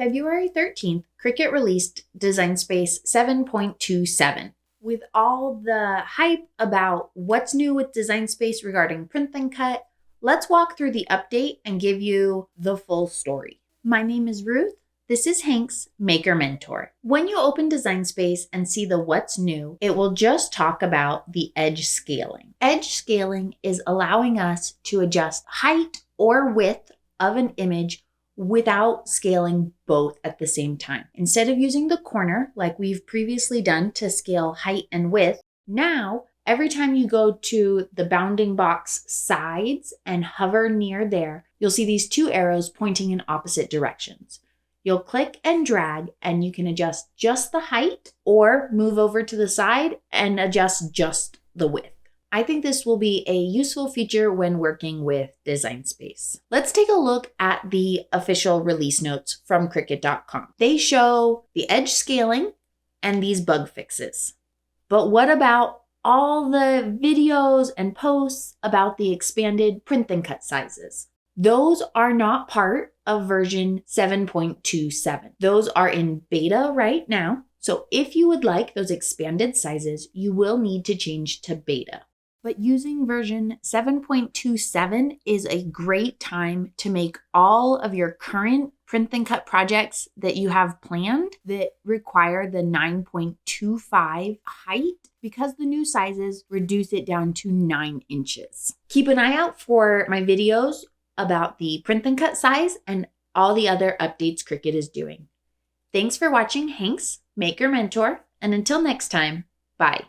February 13th, Cricut released Design Space 7.27. With all the hype about what's new with Design Space regarding print and cut, let's walk through the update and give you the full story. My name is Ruth. This is Hank's Maker Mentor. When you open Design Space and see the what's new, it will just talk about the edge scaling. Edge scaling is allowing us to adjust height or width of an image without scaling both at the same time. Instead of using the corner like we've previously done to scale height and width, now every time you go to the bounding box sides and hover near there, you'll see these two arrows pointing in opposite directions. You'll click and drag and you can adjust just the height or move over to the side and adjust just the width. I think this will be a useful feature when working with Design Space. Let's take a look at the official release notes from Cricut.com. They show the edge scaling and these bug fixes. But what about all the videos and posts about the expanded print and cut sizes? Those are not part of version 7.27. Those are in beta right now. So if you would like those expanded sizes, you will need to change to beta. But using version 7.27 is a great time to make all of your current print and cut projects that you have planned that require the 9.25 height, because the new sizes reduce it down to 9 inches. Keep an eye out for my videos about the print and cut size and all the other updates Cricut is doing. Thanks for watching Hank's Maker Mentor, and until next time, bye.